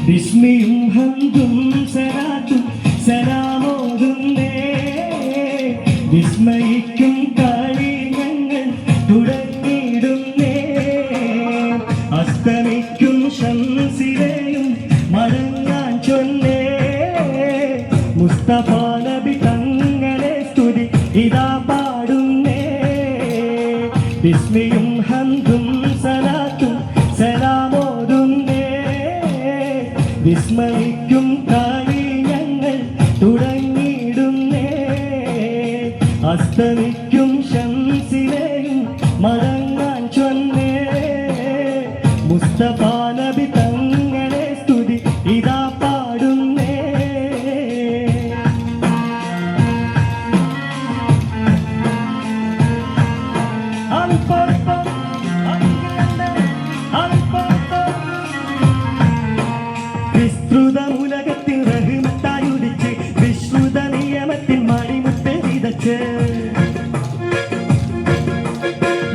ബിസ്മിയും ഹംദും സലാത്തും സലാമോതുന്നേ വിസ്മയിക്കും കളി ഞങ്ങൾ തുടങ്ങിയിടുന്നേ അസ്തമിക്കും ശംസിലെയും മടങ്ങാൻ ചൊന്നേ മുസ്തഫ നബി തങ്ങളെ സ്തുതി ഇതാ പാടുന്നേ ബിസ്മിയും ഹംദും സലാത്തും സലാമോതുന്നേ വിസ്മയിക്കും കളി ഞങ്ങൾ തുടങ്ങിയിടുന്നേ അസ്തമിക്കും ശംസിലെയും മടങ്ങാൻ ചൊന്നേ മുസ്തഫ നബി തങ്ങളെ സ്തുതി ഇതാ പാടുന്നേ വിസ്തൃതമുലകത്തിൽ റഹ്മത്തായുദിച്ച് വിശ്രുത നിയമത്തിൽ മണിമുത്ത് വിതച്ച്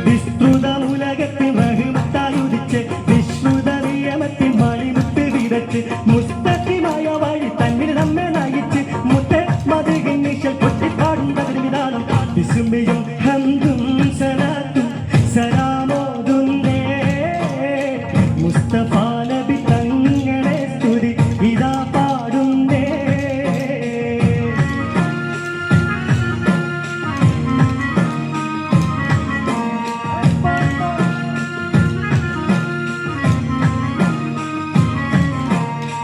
വിസ്തൃതമുലകത്തിൽ റഹ്മത്തായുദിച്ച് വിശ്രുത നിയമത്തിൽ മണിമുത്ത് വിതച്ച് മുസ്തഖിമായ വഴി തന്നിൽ നമ്മെ നയിച്ച് മുത്തേ മതികിന്നിശൽ പൊട്ടിപ്പാടും വിധാനം വിസ്മയും ഹംദും സലാത്തും സലാമോതുന്നേ മുസ്തഫ നബി തങ്ങളെ സ്തുതി ഇതാ പാടുന്നേ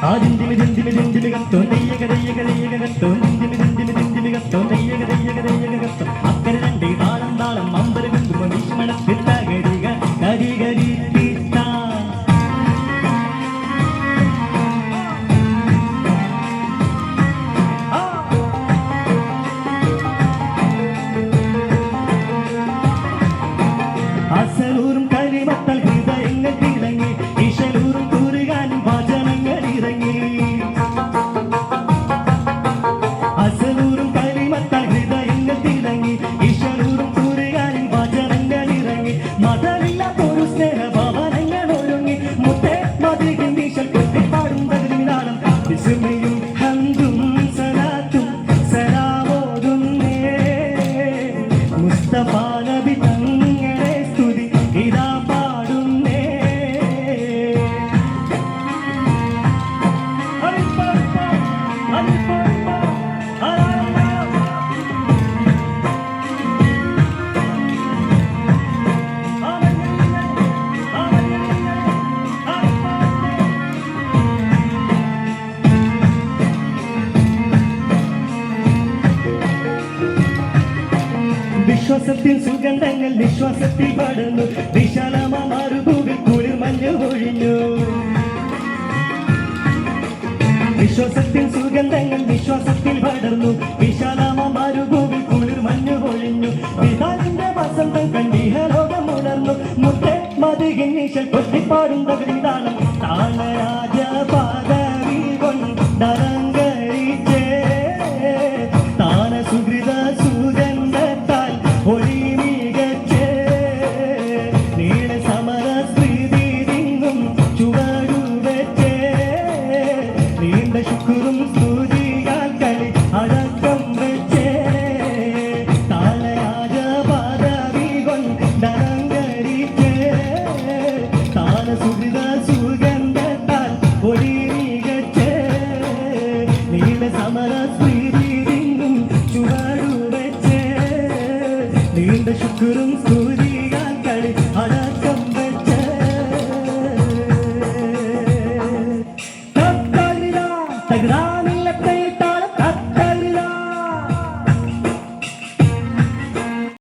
ആദിന്തിമികത്തോ നെയ്യകതയ്യകതയ്യകത്തോ നിന്തിമികത്തോ നെയ്യകതയ്യകതയ്യകത്തോ അക്കരെ രണ്ട് താളം താളം അമ്പരകുമ്പ വിഷ്മണത്തിൽ തകരിക കരികരി അസലൂറും കരിമത്തൽ ഹൃദയങ്ങൾ തിളങ്ങി ഇശലൂറും കൂറുകാനും വചനങ്ങൾ ഇറങ്ങി അസലൂറും കരിമത്തൽ ഹൃദയങ്ങൾ തിളങ്ങി ഇശലൂറും കൂറുകാനും വചനങ്ങൾ ഇറങ്ങി മതമില്ലാത്തൊരു സ്നേഹഭവനങ്ങൾ ഒരുങ്ങി മുത്തേ മതികിൻ നീശൽ കൊട്ടിപ്പാടും തകരുമിതാളം വിസ്മയും ഹംദും സലാത്തും സലാമോതുന്നേ മുസ്തഫ നബി തങ്ങളെ സ്തുതി ഇതാ പാടുന്നേ വിശ്വാസത്തിൽ സുഗന്ധങ്ങൾ വിശ്വാസത്തിൽ പടർന്നു വിശാലമാറുഭൂവിൽ കുളിർ മഞ്ഞ് ഒഴിഞ്ഞു വിശ്വാസത്തിൽ സുഗന്ധങ്ങൾ വിശ്വാസത്തിൽ പടർന്നു വിശാലമാറുഭൂവിൽ കുളിർ മഞ്ഞ് ഒഴിഞ്ഞു വിധാനിന്റെ വസന്തം കണ്ടിഹലോകം ഉണർന്നു മുത്തേ മതികിൻ നീശൽ കൊട്ടിപ്പാടും തകരുമിതാളം താളരാജ പാദവി കൊണ്ടരങ്കരിച്ചേ താന സുഹൃത സുഗന്ധത്താൽ ഒളി മികച്ചേ നീള സമര സ്മൃതി തിങ്ങും ചുവടുവെച്ചേ നീണ്ട ശുക്രും സ്തുതിയാൽ കളി അടക്കം വെച്ചേ താളരാജ പാദവി കൊണ്ടരങ്കരിച്ചേ താന സുഹൃത സുഗന്ധത്താൽ ഒളി മികച്ചേ നീള സമര സ്മൃതി തിങ്ങും ചുവടുവെച്ചേ നീണ്ട ശുക്രും